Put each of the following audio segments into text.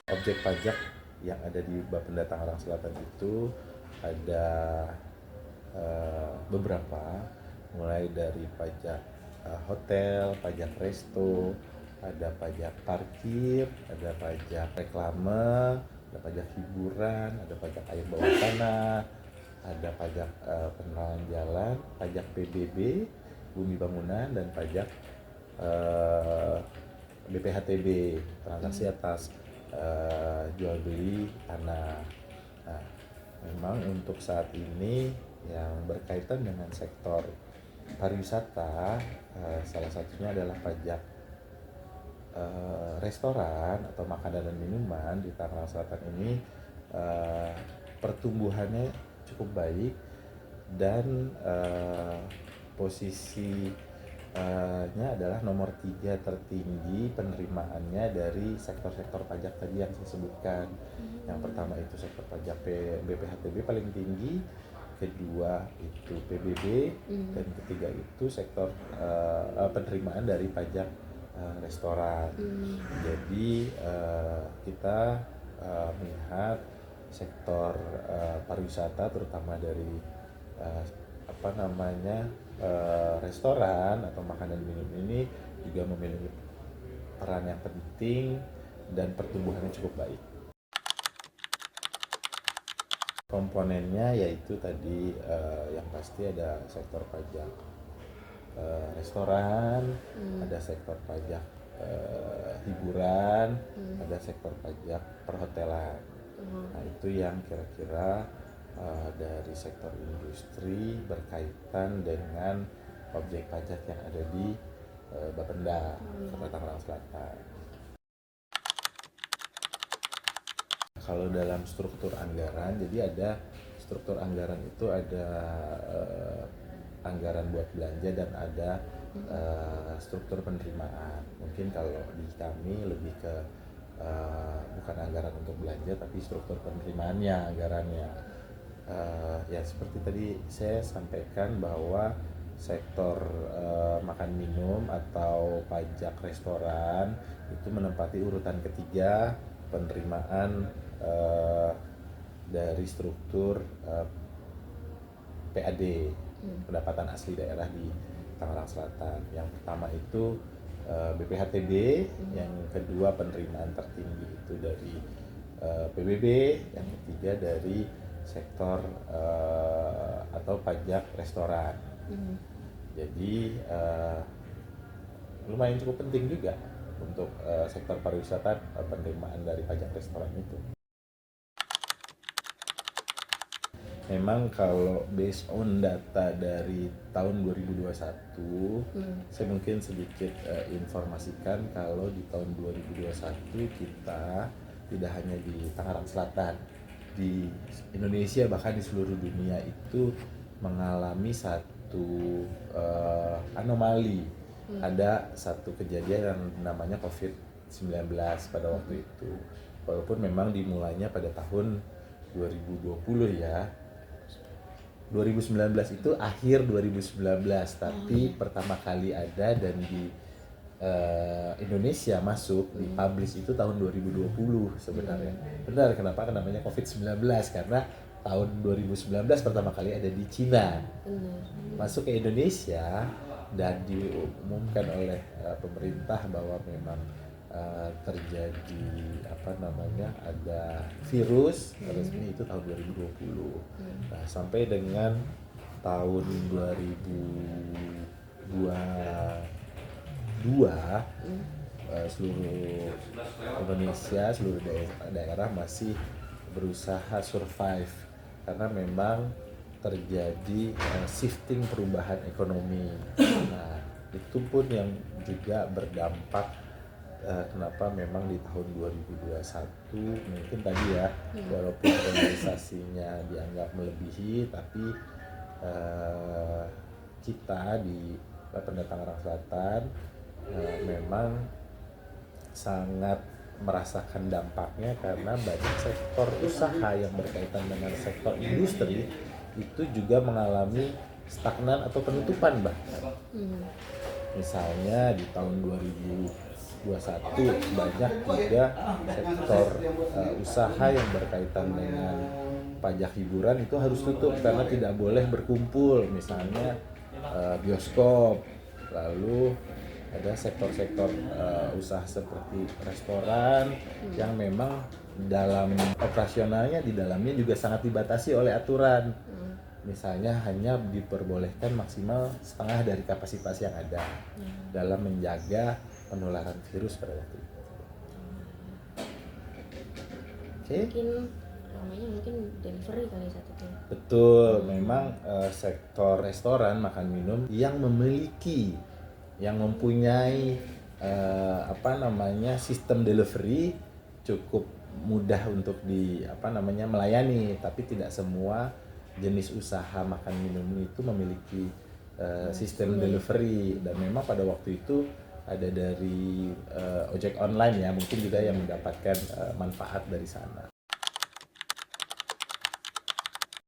Objek pajak yang ada di Bapenda Tangerang Selatan itu ada beberapa, mulai dari pajak hotel, pajak resto, ada pajak parkir, ada pajak reklame, ada pajak hiburan, ada pajak air bawah tanah, ada pajak penerangan jalan, pajak PBB, bumi bangunan, dan pajak BPHTB, transaksi atas jual beli tanah. Nah, memang untuk saat ini yang berkaitan dengan sektor pariwisata, salah satunya adalah pajak restoran atau makanan dan minuman di Tangerang Selatan ini pertumbuhannya cukup baik dan posisinya adalah nomor 3 tertinggi penerimaannya dari sektor-sektor pajak tadi yang saya sebutkan. Yang pertama itu sektor pajak BPHTB paling tinggi, kedua itu PBB, dan ketiga itu sektor penerimaan dari pajak restoran. Jadi kita melihat sektor pariwisata terutama dari restoran atau makanan minum ini juga memiliki peran yang penting dan pertumbuhannya cukup baik. Komponennya yaitu tadi yang pasti ada sektor pajak restoran, ada sektor pajak hiburan, ada sektor pajak perhotelan. Nah, itu yang kira-kira dari sektor industri berkaitan dengan objek pajak yang ada di Bapenda, Kota Tangerang Selatan. Kalau dalam struktur anggaran, jadi ada struktur anggaran itu ada anggaran buat belanja dan ada struktur penerimaan. Mungkin kalau di kami lebih ke bukan anggaran untuk belanja tapi struktur penerimaannya, anggarannya. Ya seperti tadi saya sampaikan bahwa sektor makan minum atau pajak restoran itu menempati urutan ketiga penerimaan dari struktur PAD, pendapatan asli daerah di Tangerang Selatan. Yang pertama itu BPHTB, yang kedua penerimaan tertinggi itu dari PBB, yang ketiga dari sektor atau pajak restoran. Jadi lumayan cukup penting juga untuk sektor pariwisata penerimaan dari pajak restoran itu. Memang kalau based on data dari tahun 2021, saya mungkin sedikit informasikan kalau di tahun 2021 kita tidak hanya di Tangerang Selatan, di Indonesia bahkan di seluruh dunia itu mengalami satu anomali. Ada satu kejadian yang namanya COVID-19 pada waktu itu. Walaupun memang dimulainya pada tahun 2020 ya. 2019 itu akhir 2019, tapi pertama kali ada dan di Indonesia masuk di publish itu tahun 2020 sebenarnya. Benar, kenapa namanya COVID-19? Karena tahun 2019 pertama kali ada di Cina. Masuk ke Indonesia dan diumumkan oleh pemerintah bahwa memang terjadi ada virus resmi itu tahun 2020. Nah, sampai dengan tahun 2022 seluruh Indonesia, seluruh daerah masih berusaha survive karena memang terjadi shifting perubahan ekonomi. Nah, itu pun yang juga berdampak kenapa memang di tahun 2021 mungkin tadi ya, walaupun realisasinya dianggap melebihi, tapi kita di Bapenda Tangerang Selatan memang sangat merasakan dampaknya karena banyak sektor usaha yang berkaitan dengan sektor industri itu juga mengalami stagnan atau penutupan bahkan. Misalnya di tahun 2021 banyak juga sektor usaha yang berkaitan dengan pajak hiburan itu harus tutup karena tidak boleh berkumpul, misalnya bioskop. Lalu ada sektor-sektor usaha seperti restoran yang memang dalam operasionalnya di dalamnya juga sangat dibatasi oleh aturan. Misalnya hanya diperbolehkan maksimal setengah dari kapasitas yang ada dalam menjaga penularan virus pada waktu itu. Oke. Mungkin delivery kali satu tuh. Betul, memang sektor restoran makan minum yang mempunyai sistem delivery cukup mudah untuk melayani, tapi tidak semua jenis usaha makan minum itu memiliki sistem delivery. Dan memang pada waktu itu ada dari ojek online ya, mungkin juga yang mendapatkan manfaat dari sana.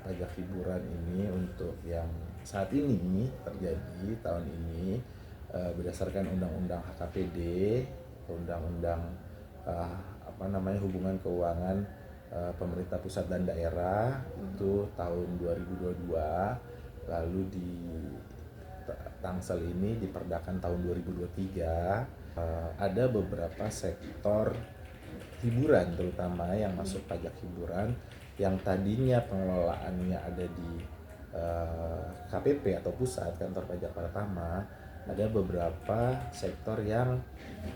Pajak hiburan ini untuk yang saat ini terjadi tahun ini berdasarkan Undang-Undang HKPD, Undang-Undang Hubungan Keuangan Pemerintah Pusat dan Daerah itu tahun 2022, lalu di Tangsel ini diperdakan tahun 2023. Ada beberapa sektor hiburan terutama yang masuk pajak hiburan yang tadinya pengelolaannya ada di KPP atau Pusat Kantor Pajak Pratama. Ada beberapa sektor yang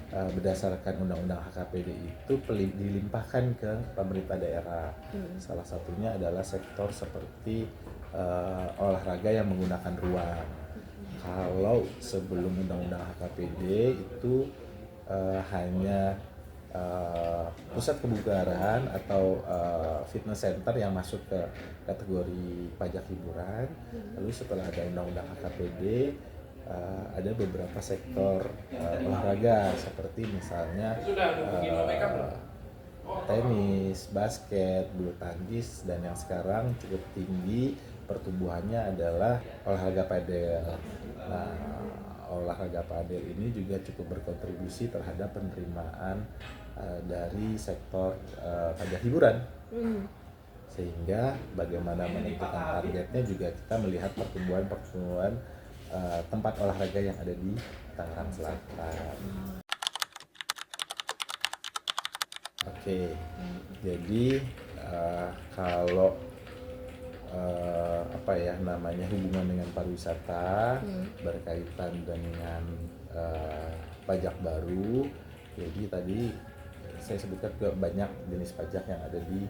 berdasarkan Undang-Undang HKPD itu dilimpahkan ke pemerintah daerah. Salah satunya adalah sektor seperti olahraga yang menggunakan ruang. Kalau sebelum Undang-Undang HKPD itu hanya pusat kebugaran atau fitness center yang masuk ke kategori pajak hiburan. Lalu setelah ada Undang-Undang HKPD ada beberapa sektor olahraga seperti misalnya tenis, basket, bulu tangkis, dan yang sekarang cukup tinggi pertumbuhannya adalah olahraga padel. Nah, olahraga padel ini juga cukup berkontribusi terhadap penerimaan dari sektor pajak hiburan. Sehingga bagaimana menentukan targetnya juga kita melihat pertumbuhan tempat olahraga yang ada di Tangerang Selatan. Oke, jadi kalau hubungan dengan pariwisata berkaitan dengan pajak baru. Jadi tadi saya sebutkan juga banyak jenis pajak yang ada di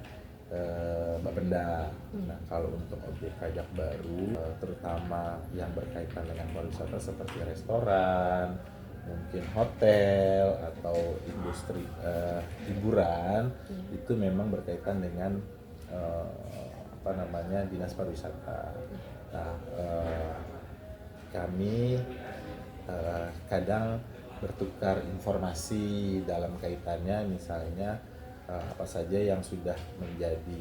Bapenda. Nah, kalau untuk objek pajak baru terutama yang berkaitan dengan pariwisata seperti restoran, mungkin hotel atau industri hiburan itu memang berkaitan dengan Dinas Pariwisata. Nah, kami kadang bertukar informasi dalam kaitannya, misalnya apa saja yang sudah menjadi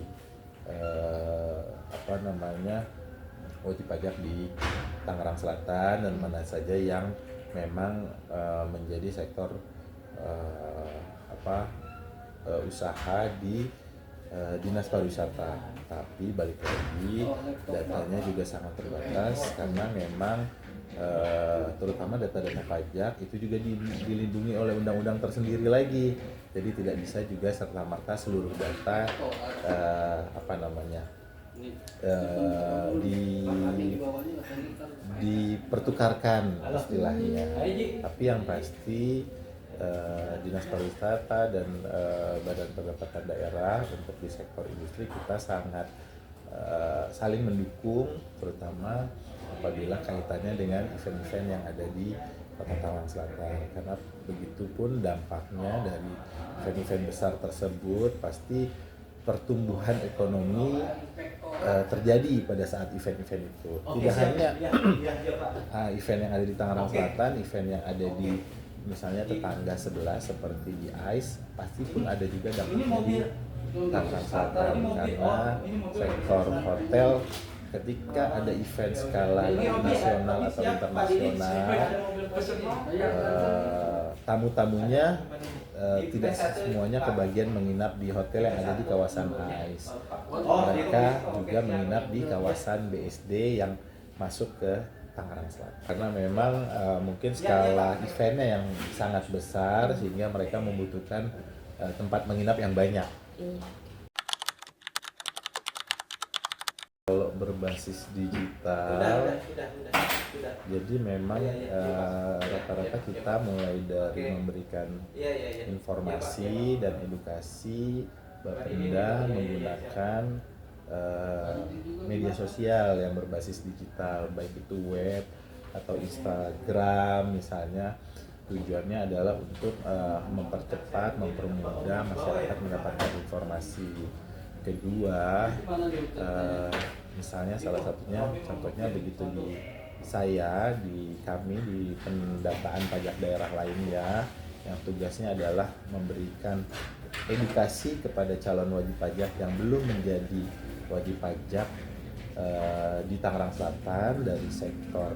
wajib pajak di Tangerang Selatan dan mana saja yang memang menjadi sektor usaha di Dinas Pariwisata. Tapi balik lagi, datanya juga sangat terbatas karena memang terutama data-data pajak itu juga dilindungi oleh undang-undang tersendiri lagi. Jadi tidak bisa juga serta-merta seluruh data dipertukarkan istilahnya. Tapi yang pasti Dinas Pariwisata dan Badan Pendapatan Daerah untuk di sektor industri kita sangat saling mendukung, terutama apabila kaitannya dengan event-event yang ada di Kota Tangerang Selatan. Karena begitupun dampaknya dari event-event besar tersebut, pasti pertumbuhan ekonomi terjadi pada saat event-event itu. Tidak hanya event yang ada di Tangerang Selatan, event yang ada di misalnya tetangga sebelah seperti di AIS, pasti pun ada juga dampaknya di Tangerang Selatan, karena sektor hotel ketika ada event skala nasional atau internasional tamu-tamunya tidak semuanya kebagian menginap di hotel yang ada di kawasan AIS. Mereka juga menginap di kawasan BSD yang masuk ke Tangerang Selatan. Karena memang mungkin skala eventnya yang sangat besar sehingga mereka membutuhkan tempat menginap yang banyak. Kalau berbasis digital, jadi memang rata-rata kita mulai dari memberikan informasi dan edukasi Bapenda menggunakan media sosial yang berbasis digital, baik itu web atau Instagram misalnya. Tujuannya adalah untuk mempercepat, mempermudah masyarakat mendapatkan informasi. Kedua, misalnya salah satunya, contohnya begitu di kami di pendataan pajak daerah lainnya, yang tugasnya adalah memberikan edukasi kepada calon wajib pajak yang belum menjadi wajib pajak di Tangerang Selatan dari sektor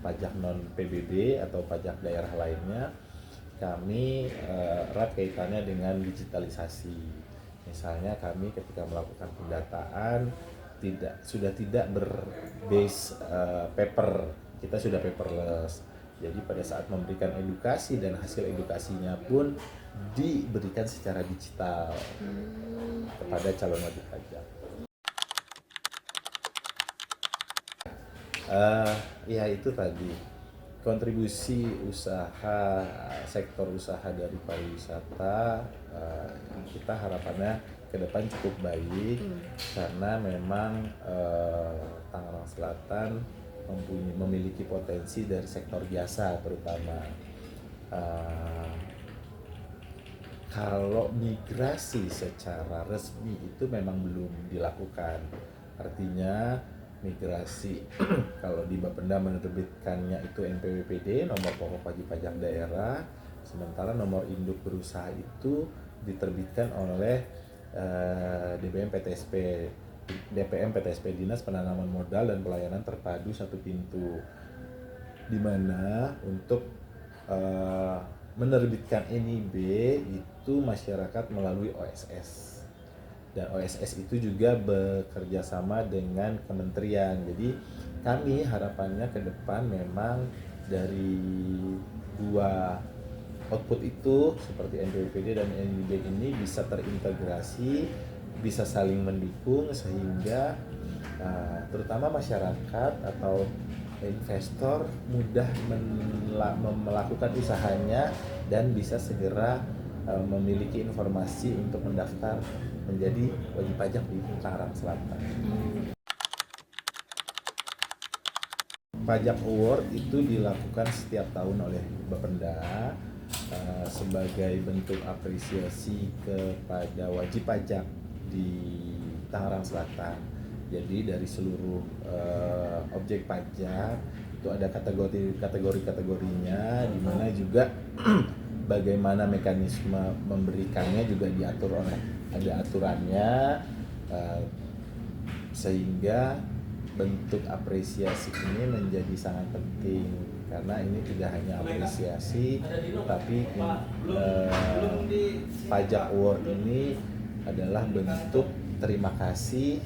pajak non PBB atau pajak daerah lainnya. Kami erat kaitannya dengan digitalisasi. Misalnya kami ketika melakukan pendataan sudah tidak berbase paper, kita sudah paperless. Jadi pada saat memberikan edukasi dan hasil edukasinya pun diberikan secara digital kepada calon wajib pajak. Ya itu tadi kontribusi usaha sektor usaha dari pariwisata, kita harapannya ke depan cukup baik karena memang Tangerang Selatan memiliki potensi dari sektor jasa terutama. Kalau migrasi secara resmi itu memang belum dilakukan, artinya migrasi kalau di Bapenda menerbitkannya itu NPWPD, nomor pokok wajib pajak daerah, sementara nomor induk berusaha itu diterbitkan oleh DPM PTSP Dinas Penanaman Modal dan Pelayanan Terpadu Satu Pintu, di mana untuk menerbitkan NIB itu masyarakat melalui OSS. Dan OSS itu juga bekerja sama dengan kementerian. Jadi kami harapannya ke depan memang dari dua output itu seperti NPWPD dan NIB ini bisa terintegrasi, bisa saling mendukung sehingga terutama masyarakat atau investor mudah melakukan usahanya dan bisa segera memiliki informasi untuk mendaftar menjadi wajib pajak di Tangerang Selatan. Pajak Award itu dilakukan setiap tahun oleh Bapenda sebagai bentuk apresiasi kepada wajib pajak di Tangerang Selatan. Jadi dari seluruh objek pajak itu ada kategorinya, di mana juga bagaimana mekanisme memberikannya juga diatur oleh ada aturannya, sehingga bentuk apresiasi ini menjadi sangat penting karena ini tidak hanya apresiasi tapi pajak award ini adalah bentuk terima kasih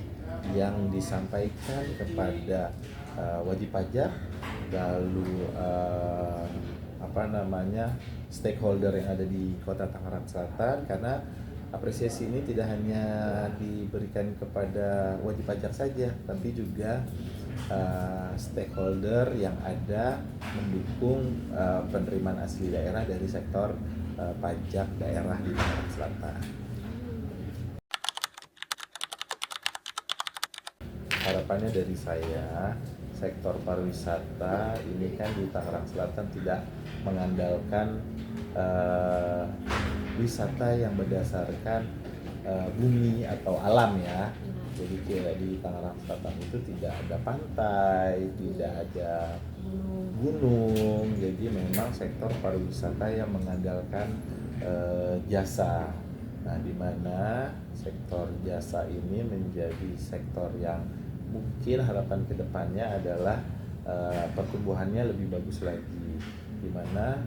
yang disampaikan kepada wajib pajak, lalu stakeholder yang ada di Kota Tangerang Selatan, karena apresiasi ini tidak hanya diberikan kepada wajib pajak saja, tapi juga stakeholder yang ada mendukung penerimaan asli daerah dari sektor pajak daerah di Tangerang Selatan. Harapannya dari saya, sektor pariwisata ini kan di Tangerang Selatan tidak mengandalkan wisata yang berdasarkan bumi atau alam ya. Jadi kayak di Tangerang Selatan itu tidak ada pantai, tidak ada gunung. Jadi memang sektor pariwisata yang mengandalkan jasa. Nah, di mana sektor jasa ini menjadi sektor yang mungkin harapan kedepannya adalah pertumbuhannya lebih bagus lagi, di mana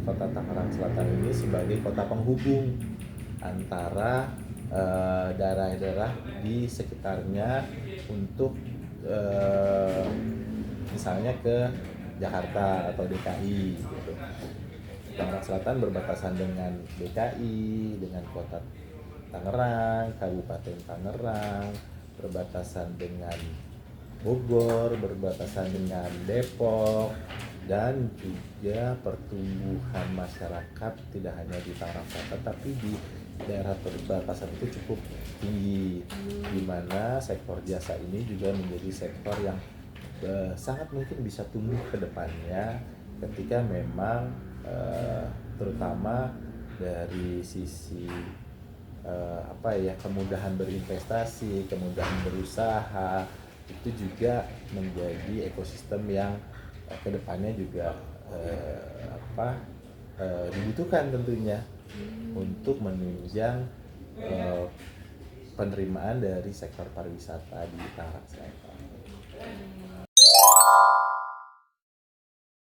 Kota Tangerang Selatan ini sebagai kota penghubung antara daerah-daerah di sekitarnya untuk misalnya ke Jakarta atau DKI gitu. Tangerang Selatan berbatasan dengan DKI, dengan kota Tangerang, Kabupaten Tangerang, berbatasan dengan Bogor, berbatasan dengan Depok, dan juga pertumbuhan masyarakat tidak hanya di Tangerang Selatan tapi di daerah perbatasan itu cukup tinggi, di mana sektor jasa ini juga menjadi sektor yang sangat mungkin bisa tumbuh ke depannya ketika memang terutama dari sisi kemudahan berinvestasi, kemudahan berusaha, itu juga menjadi ekosistem yang kedepannya juga dibutuhkan tentunya untuk menunjang penerimaan dari sektor pariwisata di Tangerang Selatan.